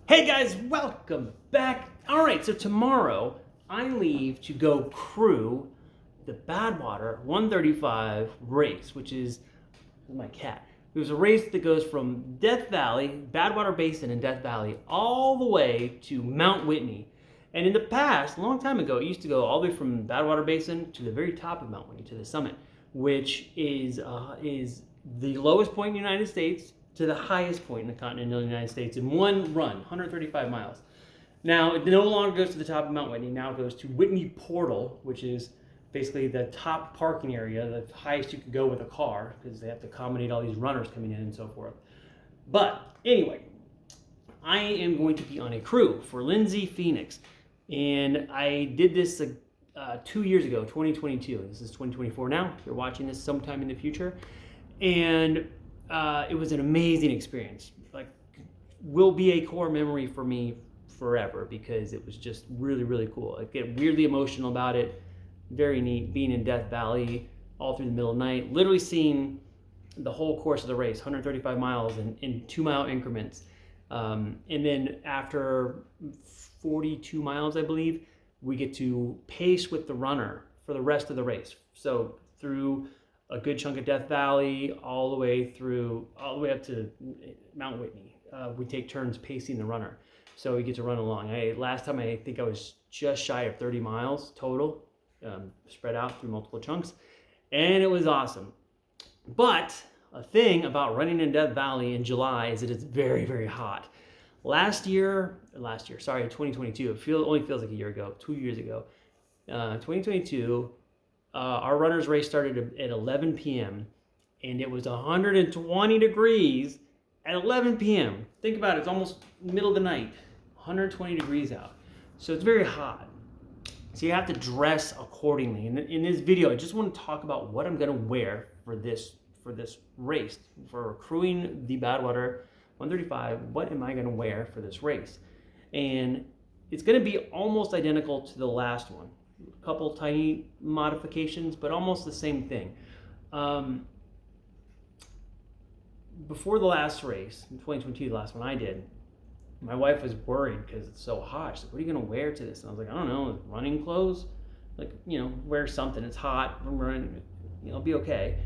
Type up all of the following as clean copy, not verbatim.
Hey guys, welcome back. All right, so tomorrow I leave to go crew the Badwater 135 race, which is my cat. It was a race that goes from Death Valley, Badwater Basin in Death Valley, all the way to Mount Whitney. And in the past, a long time ago, it used to go all the way from Badwater Basin to the very top of Mount Whitney, to the summit, which is the lowest point in the United States to the highest point in the continental United States in one run, 135 miles. Now, it no longer goes to the top of Mount Whitney. Now it goes to Whitney Portal, which is basically the top parking area, the highest you can go with a car, because they have to accommodate all these runners coming in and so forth. But anyway, I am going to be on a crew for Lindsay Phenix. And I did this 2 years ago, 2022. This is 2024 now. If you're watching this sometime in the future. And it was an amazing experience. Like, will be a core memory for me forever, because it was just really, really cool. I get weirdly emotional about it. Very neat being in Death Valley all through the middle of the night, literally seeing the whole course of the race, 135 miles in 2 mile increments. And then after 42 miles, I believe, we get to pace with the runner for the rest of the race. So through a good chunk of Death Valley, all the way up to Mount Whitney. We take turns pacing the runner, so we get to run along. Last time I think I was just shy of 30 miles total, spread out through multiple chunks, and it was awesome. But a thing about running in Death Valley in July is that it's very, very hot. 2022, it only feels like a year ago, 2 years ago, 2022, our runner's race started at 11 p.m. and it was 120 degrees at 11 p.m. Think about it, it's almost middle of the night, 120 degrees out. So it's very hot. So you have to dress accordingly. And in this video, I just want to talk about what I'm going to wear for this race, for crewing the Badwater 135. What am I going to wear for this race? And it's going to be almost identical to the last one. A couple tiny modifications, but almost the same thing. Before the last race, in 2022, the last one I did, my wife was worried because it's so hot. She's like, what are you going to wear to this? And I was like, I don't know, running clothes? Like, wear something. It's hot. I'm running, it'll be okay.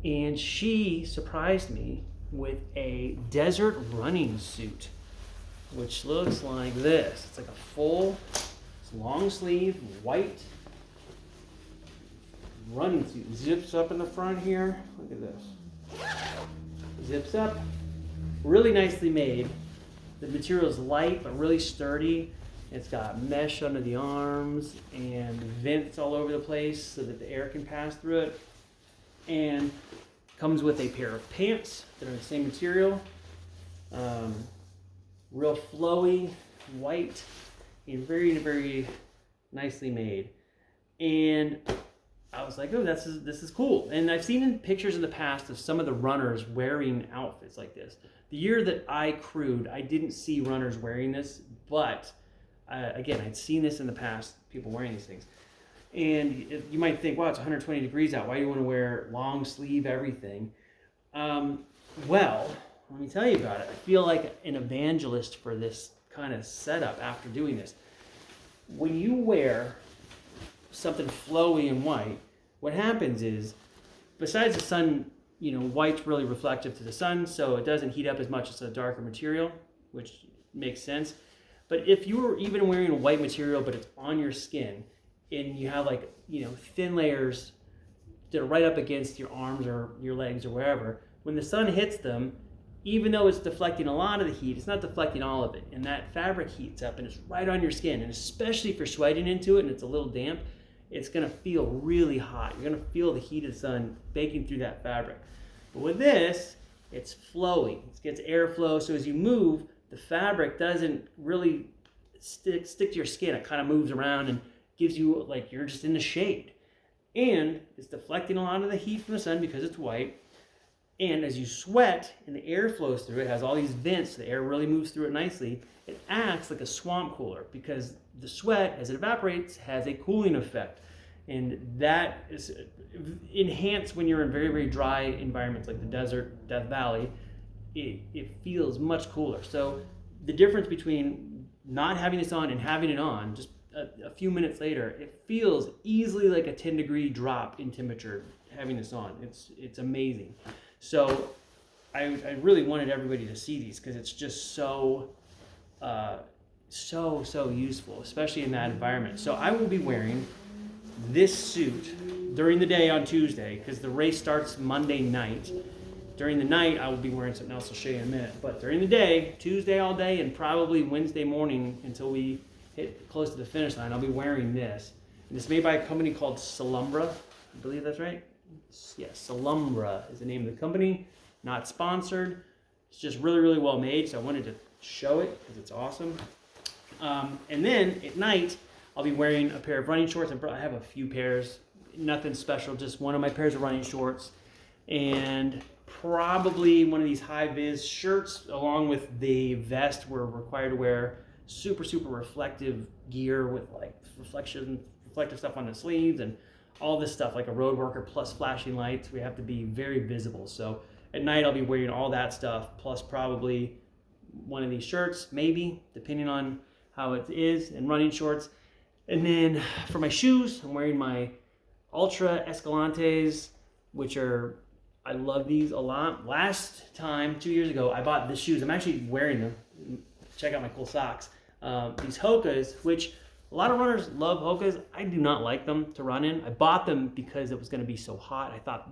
And she surprised me with a desert running suit, which looks like this. It's like a full, long sleeve, white running suit. Zips up in the front here. Look at this. Zips up. Really nicely made. The material is light but really sturdy. It's got mesh under the arms and vents all over the place so that the air can pass through it. And comes with a pair of pants that are the same material. Real flowy, white, and very, very nicely made. And I was like, oh, this is cool. And I've seen in pictures in the past of some of the runners wearing outfits like this. The year that I crewed, I didn't see runners wearing this, but again, I'd seen this in the past, people wearing these things. And you might think, wow, it's 120 degrees out. Why do you want to wear long sleeve everything? Well, let me tell you about it. I feel like an evangelist for this kind of setup after doing this. When you wear something flowy and white, what happens is, besides the sun, white's really reflective to the sun, so it doesn't heat up as much as a darker material, which makes sense. But if you were even wearing a white material, but it's on your skin, and you have thin layers that are right up against your arms or your legs or wherever, when the sun hits them, even though it's deflecting a lot of the heat, it's not deflecting all of it. And that fabric heats up and it's right on your skin. And especially if you're sweating into it and it's a little damp, it's gonna feel really hot. You're gonna feel the heat of the sun baking through that fabric. But with this, it's flowy. It gets airflow, so as you move, the fabric doesn't really stick to your skin. It kind of moves around and gives you like you're just in the shade. And it's deflecting a lot of the heat from the sun because it's white. And as you sweat and the air flows through it, has all these vents, the air really moves through it nicely, it acts like a swamp cooler because the sweat, as it evaporates, has a cooling effect. And that is enhanced when you're in very, very dry environments like the desert, Death Valley. It feels much cooler. So the difference between not having this on and having it on, just a few minutes later, it feels easily like a 10-degree drop in temperature having this on. It's amazing. So I really wanted everybody to see these because it's just so useful, especially in that environment. So I will be wearing this suit during the day on Tuesday because the race starts Monday night. During the night, I will be wearing something else I'll show you in a minute. But during the day, Tuesday all day, and probably Wednesday morning until we hit close to the finish line, I'll be wearing this. And it's made by a company called Solumbra. I believe that's right. Yes, Solumbra is the name of the company. Not sponsored. It's just really, really well made, so I wanted to show it because it's awesome. And then at night, I'll be wearing a pair of running shorts. I have a few pairs, nothing special, just one of my pairs of running shorts. And probably one of these high-vis shirts along with the vest. We're required to wear super reflective gear with like reflective stuff on the sleeves and all this stuff like a road worker plus flashing lights. We have to be very visible. So at night I'll be wearing all that stuff plus probably one of these shirts, maybe, depending on how it is, and running shorts. And then for my shoes, I'm wearing my Ultra Escalantes, which are, I love these a lot. Last time, 2 years ago, I bought the shoes. I'm actually wearing them. Check out my cool socks. These Hokas, which a lot of runners love Hokas. I do not like them to run in. I bought them because it was going to be so hot. I thought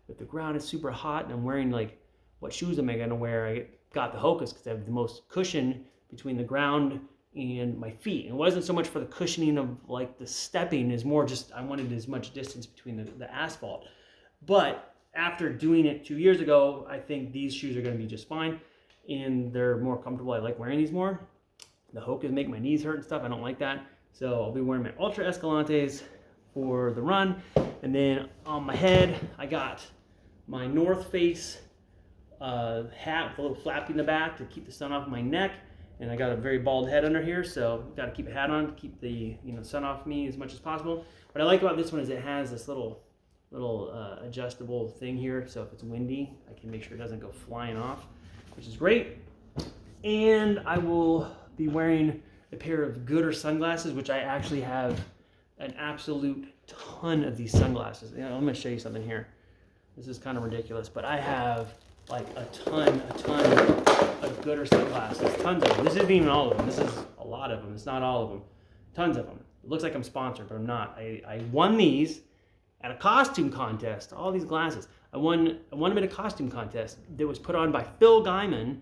if the ground is super hot and I'm wearing like, what shoes am I going to wear? I got the Hokas because they have the most cushion between the ground and my feet. It wasn't so much for the cushioning of like the stepping, is more just I wanted as much distance between the asphalt. But after doing it 2 years ago, I think these shoes are going to be just fine, and they're more comfortable. I like wearing these more. The Hokas make my knees hurt and stuff. I don't like that. So I'll be wearing my Ultra Escalantes for the run. And then on my head, I got my North Face hat with a little flap in the back to keep the sun off my neck. And I got a very bald head under here, so got to keep a hat on to keep the sun off me as much as possible. What I like about this one is it has this little adjustable thing here, so if it's windy, I can make sure it doesn't go flying off, which is great. And I will be wearing a pair of Gooder sunglasses, which I actually have an absolute ton of these sunglasses. I'm going to show you something here. This is kind of ridiculous, but I have like a ton of Gooder sunglasses, tons of them. This isn't even all of them. This is a lot of them. It's not all of them. Tons of them. It looks like I'm sponsored, but I'm not. I won these at a costume contest. All these glasses. I won them at a costume contest that was put on by Phil Guyman,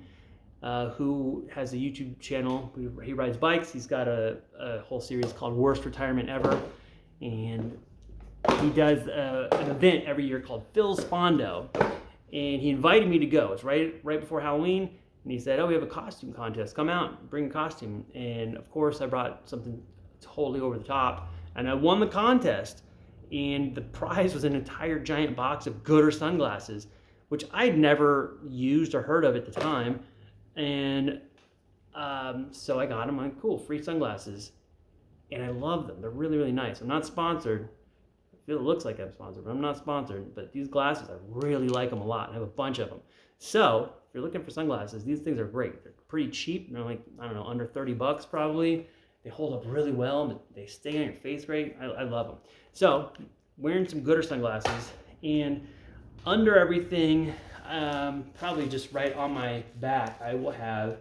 who has a YouTube channel. He rides bikes. He's got a whole series called Worst Retirement Ever, and he does an event every year called Phil Spondo, and he invited me to go. It's right before Halloween, and he said, "Oh, we have a costume contest. Come out, bring a costume." And of course, I brought something totally over the top, and I won the contest. And the prize was an entire giant box of Gooder sunglasses, which I'd never used or heard of at the time. And so I got them. I'm like, cool, free sunglasses. And I love them. They're really, really nice. I'm not sponsored. I feel it looks like I'm sponsored, but I'm not sponsored. But these glasses, I really like them a lot. I have a bunch of them. So if you're looking for sunglasses, these things are great. They're pretty cheap. They're like, I don't know, under 30 bucks probably. They hold up really well. They stay on your face great. I love them. So wearing some Gooder sunglasses, and under everything, probably just right on my back, I will have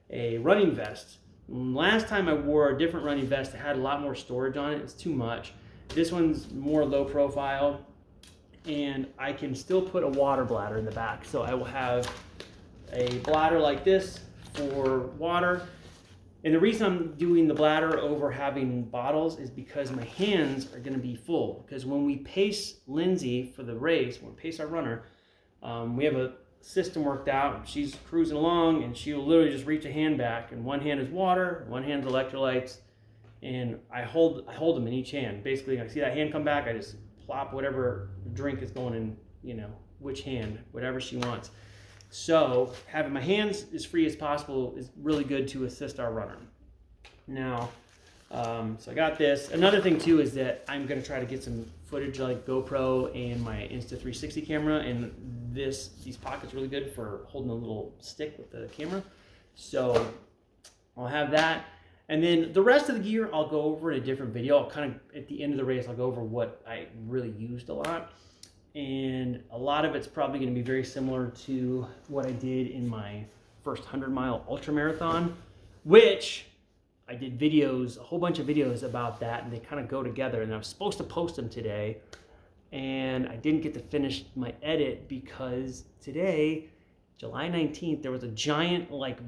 a running vest. Last time I wore a different running vest that had a lot more storage on it. It's too much. This one's more low profile, and I can still put a water bladder in the back. So I will have a bladder like this for water. And the reason I'm doing the bladder over having bottles is because my hands are going to be full. Because when we pace Lindsay for the race, when we pace our runner, we have a system worked out. She's cruising along, and she'll literally just reach a hand back, and one hand is water, one hand's electrolytes, and I hold them in each hand. Basically, I see that hand come back, I just plop whatever drink is going in, which hand, whatever she wants. So having my hands as free as possible is really good to assist our runner. Now, so I got this. Another thing too is that I'm going to try to get some footage like GoPro and my Insta360 camera, and these pockets are really good for holding a little stick with the camera. So I'll have that. And then the rest of the gear, I'll go over in a different video. I'll kind of, at the end of the race, I'll go over what I really used a lot. And a lot of it's probably going to be very similar to what I did in my first 100-mile ultramarathon, which I did videos, a whole bunch of videos about that, and they kind of go together. And I was supposed to post them today, and I didn't get to finish my edit because today, July 19th, there was a giant like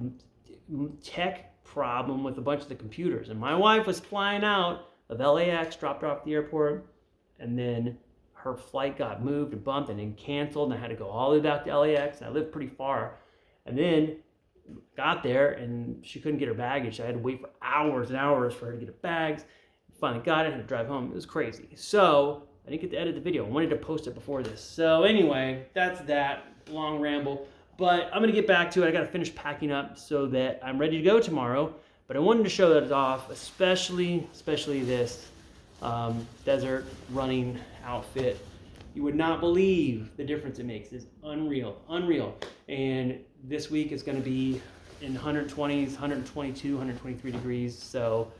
tech problem with a bunch of the computers. And my wife was flying out of LAX, dropped her off at the airport, and then her flight got moved and bumped and then canceled, and I had to go all the way back to LAX, and I lived pretty far. And then got there, and she couldn't get her baggage. I had to wait for hours and hours for her to get her bags. Finally got it, had to drive home. It was crazy. So I didn't get to edit the video. I wanted to post it before this. So anyway, that's that long ramble. But I'm going to get back to it. I got to finish packing up so that I'm ready to go tomorrow. But I wanted to show that off, especially this desert running outfit. You would not believe the difference it makes. It's unreal, unreal. And this week is going to be in 120s, 122, 123 degrees. So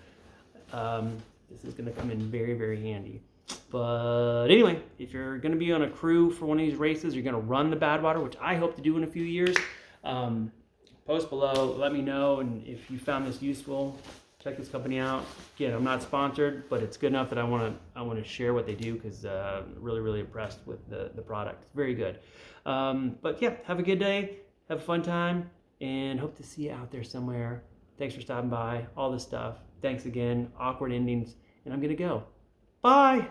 this is going to come in very, very handy. But anyway, if you're going to be on a crew for one of these races, you're going to run the Badwater, which I hope to do in a few years, post below, let me know. And if you found this useful, check this company out. Again, I'm not sponsored, but it's good enough that I want to share what they do, because really, really impressed with the product. It's very good. But yeah, have a good day. Have a fun time, and hope to see you out there somewhere. Thanks for stopping by, all this stuff. Thanks again. Awkward endings, and I'm going to go. Bye.